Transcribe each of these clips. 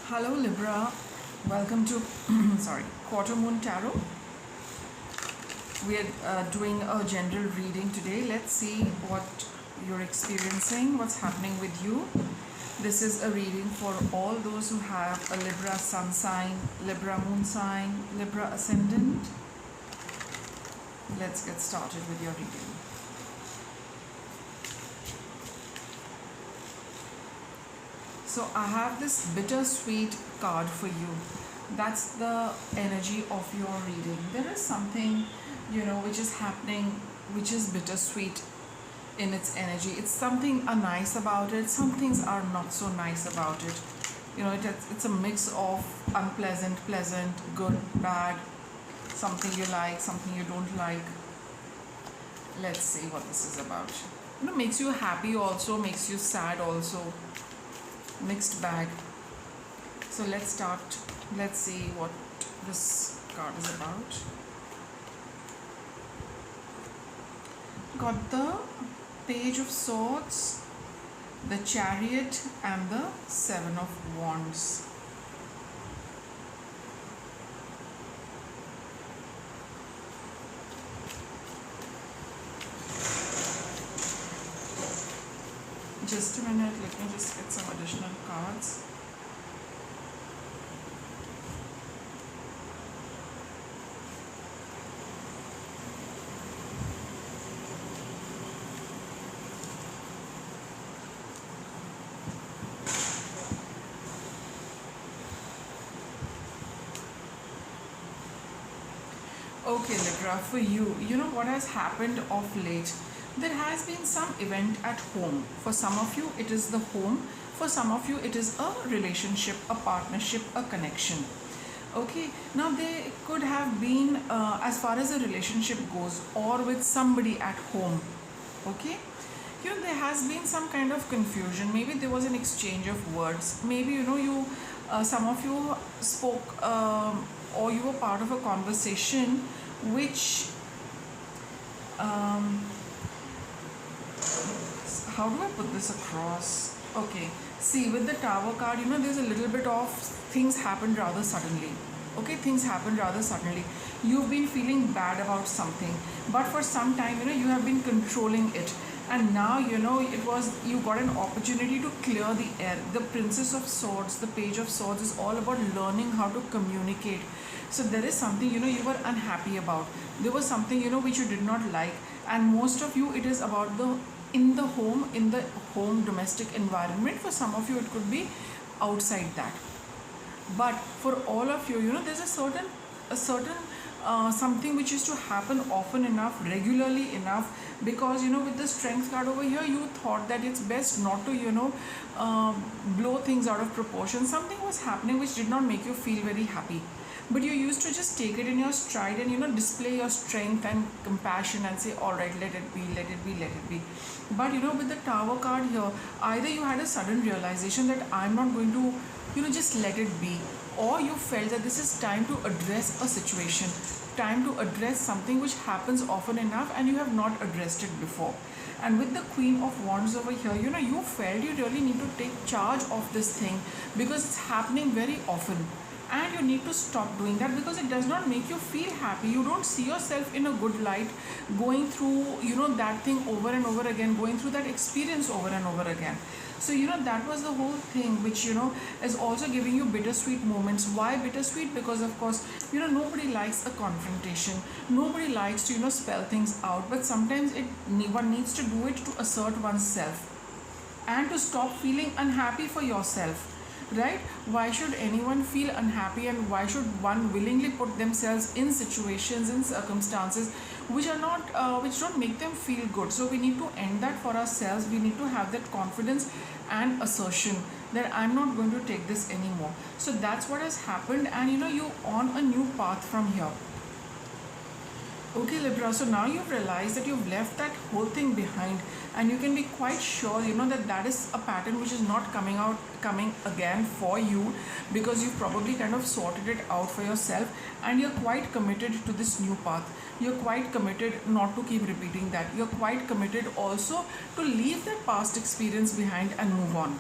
Hello Libra, welcome to quarter.moon.tarot. We are doing a general reading today. Let's see what you're experiencing, what's happening with you. This is a reading for all those who have a Libra sun sign, Libra moon sign, Libra ascendant. Let's get started with your reading. So I have this bittersweet card for you. That's the energy of your reading. There is something, which is happening, which is bittersweet in its energy. It's something nice about it. Some things are not so nice about it. It's a mix of unpleasant, pleasant, good, bad, something you like, something you don't like. Let's see what this is about. Makes you happy also, makes you sad also. Mixed bag. So let's start. Let's see what this card is about. Got the Page of Swords, the Chariot, and the Seven of Wands. Just a minute, let me just get some additional cards. Okay Libra, for you, what has happened of late? There has been some event at home. For some of you, it is the home. For some of you, it is a relationship, a partnership, a connection. Okay, now they could have been as far as a relationship goes, or with somebody at home. Okay, there has been some kind of confusion. Maybe there was an exchange of words. Maybe some of you spoke or you were part of a conversation which how do I put this across? Okay, see, with the Tower card, there's a little bit of things happened rather suddenly. Okay, things happened rather suddenly. You've been feeling bad about something, but for some time, you have been controlling it. And now, you got an opportunity to clear the air. The Princess of Swords, the Page of Swords is all about learning how to communicate. So there is something, you were unhappy about. There was something, which you did not like. And most of you, it is about in the home domestic environment. For some of you, it could be outside that. But for all of you, there's a certain something which used to happen often enough, regularly enough, because with the Strength card over here, you thought that it's best not to blow things out of proportion. Something was happening which did not make you feel very happy, but you used to just take it in your stride and display your strength and compassion and say, all right, let it be, let it be, let it be. But with the Tower card here, either you had a sudden realization that I'm not going to just let it be, or you felt that this is time to address a situation, time to address something which happens often enough and you have not addressed it before. And with the Queen of Wands over here, you felt you really need to take charge of this thing because it's happening very often. And you need to stop doing that because it does not make you feel happy. You don't see yourself in a good light going through, that thing over and over again, going through that experience over and over again. So, that was the whole thing which, is also giving you bittersweet moments. Why bittersweet? Because, of course, nobody likes a confrontation. Nobody likes to, spell things out. But sometimes one needs to do it to assert oneself and to stop feeling unhappy for yourself. Right? Why should anyone feel unhappy, and why should one willingly put themselves in situations, in circumstances which are not, which don't make them feel good? So we need to end that for ourselves. We need to have that confidence and assertion that I'm not going to take this anymore. So that's what has happened, and you on a new path from here. Okay Libra, so now you've realized that you've left that whole thing behind, and you can be quite sure that is a pattern which is not coming again for you, because you've probably kind of sorted it out for yourself and you're quite committed to this new path. You're quite committed not to keep repeating that. You're quite committed also to leave that past experience behind and move on.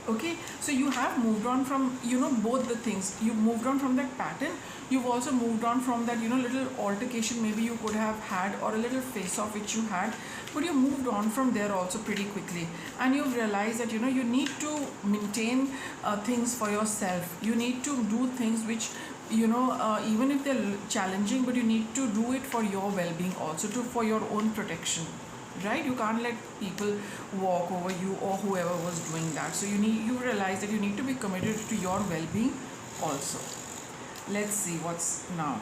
Okay, so you have moved on from, both the things. You moved on from that pattern. You've also moved on from that, little altercation maybe you could have had, or a little face off which you had, but you moved on from there also pretty quickly. And you've realized that, you need to maintain things for yourself. You need to do things which, even if they're challenging, but you need to do it for your well-being also, for your own protection, right? You can't let people walk over you or whoever was doing that. So you realize that you need to be committed to your well-being also. Let's see what's now.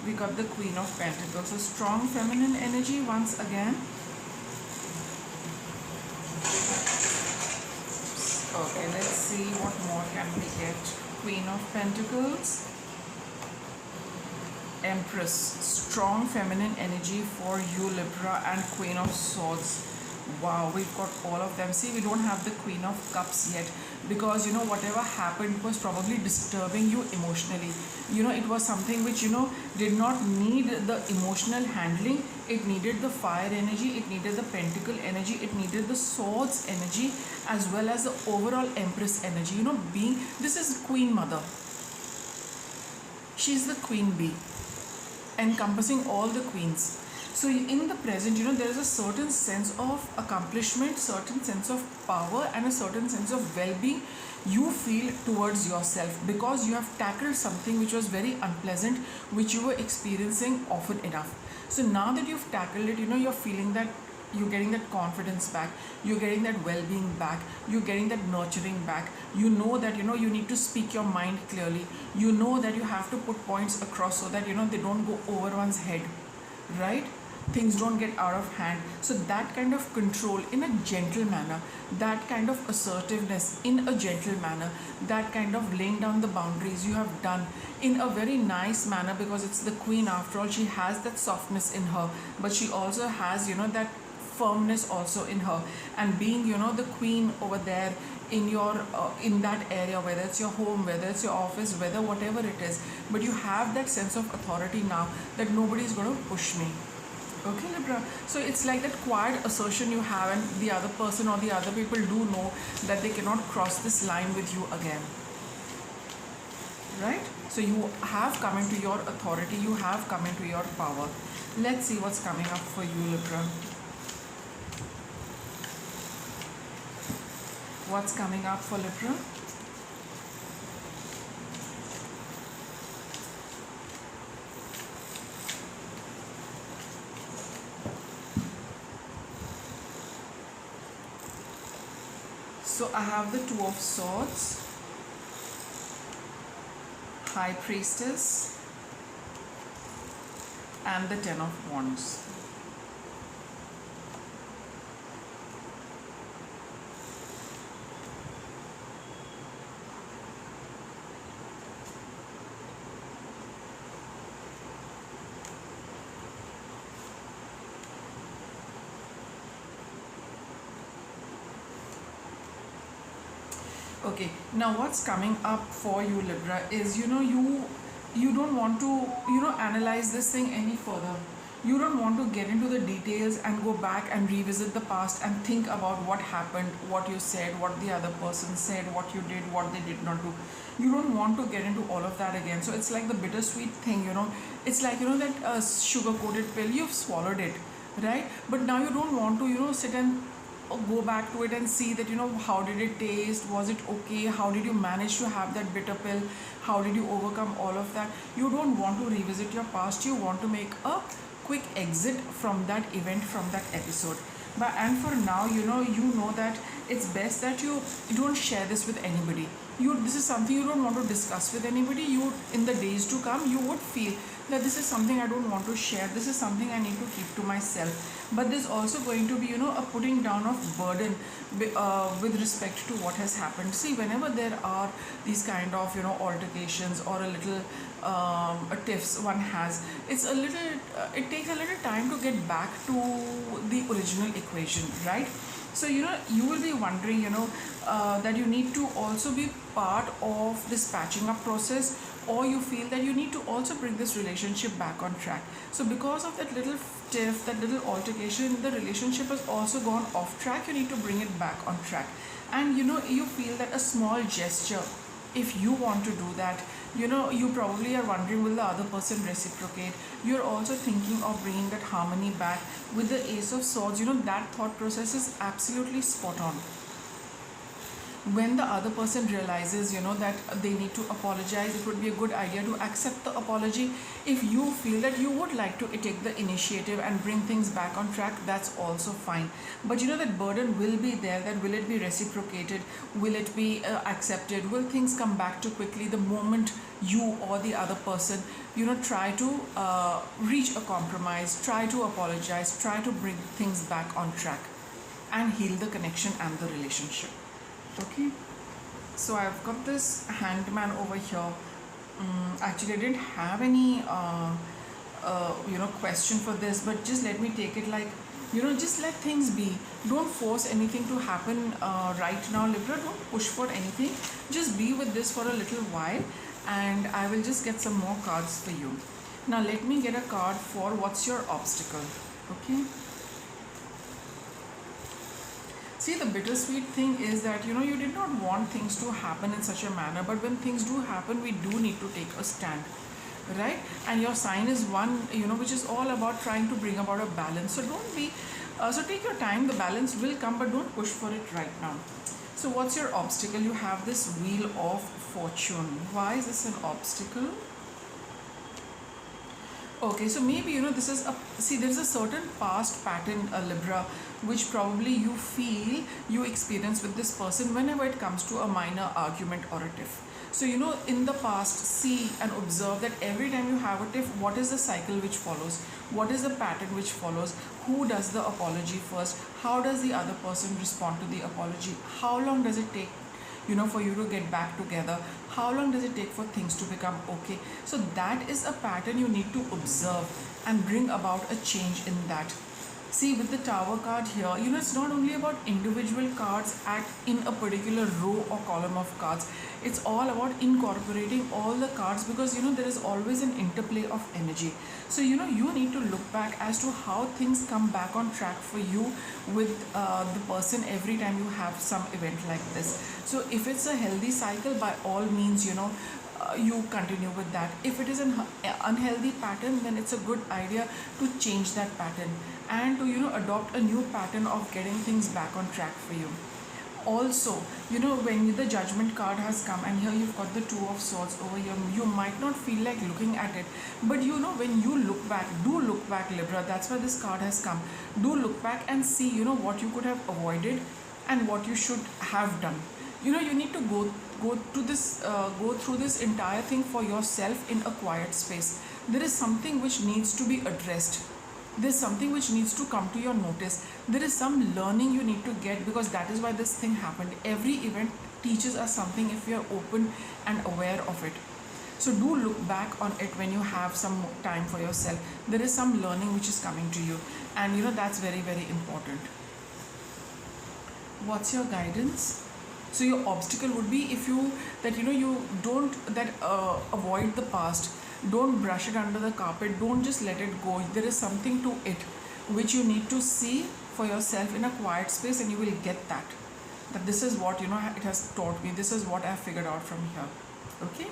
We got the Queen of Pentacles, so strong feminine energy once again. Okay, let's see what more can we get. Queen of Pentacles, Empress, strong feminine energy for you Libra, and Queen of Swords. Wow, we've got all of them. See, we don't have the Queen of Cups yet, because whatever happened was probably disturbing you emotionally. It was something which did not need the emotional handling. It needed the fire energy, it needed the pentacle energy, it needed the swords energy, as well as the overall Empress energy. This is Queen Mother. She's the Queen Bee, encompassing all the queens. So in the present, there is a certain sense of accomplishment, certain sense of power, and a certain sense of well-being you feel towards yourself, because you have tackled something which was very unpleasant, which you were experiencing often enough. So now that you've tackled it, you're feeling that you're getting that confidence back, you're getting that well-being back, you're getting that nurturing back. You know that you need to speak your mind clearly. You know that you have to put points across so that they don't go over one's head, right? Things don't get out of hand. So that kind of control in a gentle manner, that kind of assertiveness in a gentle manner, that kind of laying down the boundaries you have done in a very nice manner, because it's the Queen after all. She has that softness in her, but she also has that firmness also in her. And being the queen over there in your in that area, whether it's your home, whether it's your office, whether whatever it is, but you have that sense of authority now that nobody is going to push me. Okay, Libra. So it's like that quiet assertion you have, and the other person or the other people do know that they cannot cross this line with you again, right? So you have come into your authority, you have come into your power. Let's see what's coming up for you, Libra. What's coming up for Libra? So I have the Two of Swords, High Priestess, and the Ten of Wands. Okay, now what's coming up for you, Libra, is you don't want to analyze this thing any further. You don't want to get into the details and go back and revisit the past and think about what happened, what you said, what the other person said, what you did, what they did not do. You don't want to get into all of that again. So it's like the bittersweet thing, it's like that sugar coated pill, you've swallowed it, right? But now you don't want to sit and go back to it and see that how did it taste, was it okay, how did you manage to have that bitter pill, how did you overcome all of that. You don't want to revisit your past. You want to make a quick exit from that event, from that episode. But and for now, you know that it's best that you don't share this with anybody. This is something you don't want to discuss with anybody. In the days to come, you would feel that this is something I don't want to share, this is something I need to keep to myself. But there's also going to be a putting down of burden with respect to what has happened. See, whenever there are these kind of altercations or a little tiffs one has, it takes a little time to get back to the original equation, right? So you will be wondering that you need to also be part of this patching up process, or you feel that you need to also bring this relationship back on track. So because of that little tiff, that little altercation, the relationship has also gone off track. You need to bring it back on track. And you feel that a small gesture, if you want to do that, you probably are wondering, will the other person reciprocate? You're also thinking of bringing that harmony back with the Ace of Swords. That thought process is absolutely spot on. When the other person realizes that they need to apologize, it would be a good idea to accept the apology. If you feel that you would like to take the initiative and bring things back on track, that's also fine. But that burden will be there, that will it be reciprocated, will it be accepted, will things come back too quickly the moment you or the other person try to reach a compromise, try to apologize, try to bring things back on track and heal the connection and the relationship. Okay, so I've got this Hanged Man over here. Actually, I didn't have any question for this, but just let me take it like, just let things be. Don't force anything to happen right now, Libra. Don't push for anything. Just be with this for a little while, and I will just get some more cards for you. Now let me get a card for what's your obstacle. Okay. See, the bittersweet thing is that you did not want things to happen in such a manner, but when things do happen, we do need to take a stand, right? And your sign is one, which is all about trying to bring about a balance. So don't be, so take your time. The balance will come, but don't push for it right now. So what's your obstacle? You have this Wheel of Fortune. Why is this an obstacle? Okay, so maybe this is there's a certain past pattern, Libra, which probably you feel you experience with this person whenever it comes to a minor argument or a tiff. So in the past, see and observe that every time you have a tiff, what is the cycle which follows? What is the pattern which follows? Who does the apology first? How does the other person respond to the apology? How long does it take for you to get back together? How long does it take for things to become okay? So that is a pattern you need to observe and bring about a change in that. See, with the Tower card here, it's not only about individual cards in a particular row or column of cards. It's all about incorporating all the cards, because there is always an interplay of energy. So you need to look back as to how things come back on track for you with the person every time you have some event like this. So if it's a healthy cycle, by all means you continue with that. If it is an unhealthy pattern, then it's a good idea to change that pattern and to adopt a new pattern of getting things back on track for you. Also, when the Judgment card has come, and here you've got the Two of Swords over here, you might not feel like looking at it, but when you look back, do look back, Libra. That's why this card has come. Do look back and see what you could have avoided and what you should have done. You need to go through this entire thing for yourself in a quiet space. There is something which needs to be addressed. There's something which needs to come to your notice. There is some learning you need to get, because that is why this thing happened. Every event teaches us something if we are open and aware of it. So do look back on it when you have some time for yourself. There is some learning which is coming to you, and that's very, very important. What's your guidance? So your obstacle would be if you don't avoid the past. Don't brush it under the carpet. Don't just let it go. There is something to it which you need to see for yourself in a quiet space, and you will get that this is what it has taught me. This is what I have figured out from here. Okay.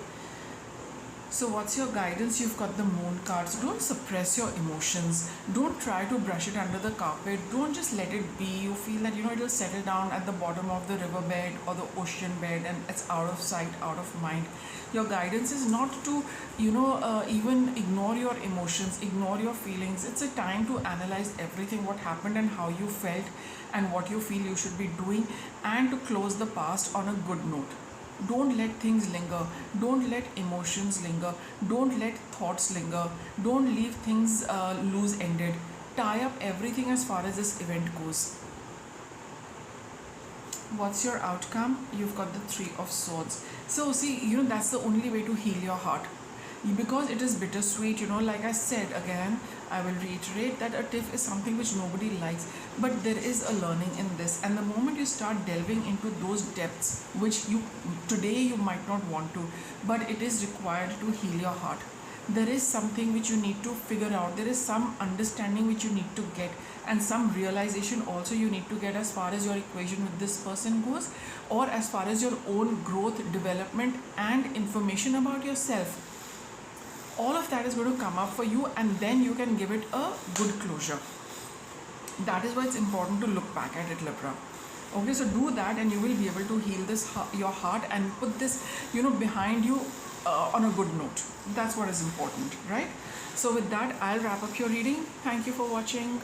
So what's your guidance? You've got the Moon cards. Don't suppress your emotions. Don't try to brush it under the carpet. Don't just let it be. You feel that it will settle down at the bottom of the riverbed or the ocean bed, and it's out of sight, out of mind. Your guidance is not to even ignore your emotions, ignore your feelings. It's a time to analyze everything, what happened and how you felt and what you feel you should be doing, and to close the past on a good note. Don't let things linger. Don't let emotions linger. Don't let thoughts linger. Don't leave things loose-ended. Tie up everything as far as this event goes. What's your outcome? You've got the Three of Swords. So see, that's the only way to heal your heart. Because it is bittersweet, like I said again, I will reiterate that a tiff is something which nobody likes, but there is a learning in this, and the moment you start delving into those depths which today you might not want to, but it is required to heal your heart. there is something which you need to figure out. There is some understanding which you need to get, and some realization also you need to get as far as your equation with this person goes, or as far as your own growth, development, and information about yourself. All of that is going to come up for you, and then you can give it a good closure. That is why it's important to look back at it, Libra. Okay, so do that and you will be able to heal this your heart and put this, behind you on a good note. That's what is important, right? So with that, I'll wrap up your reading. Thank you for watching.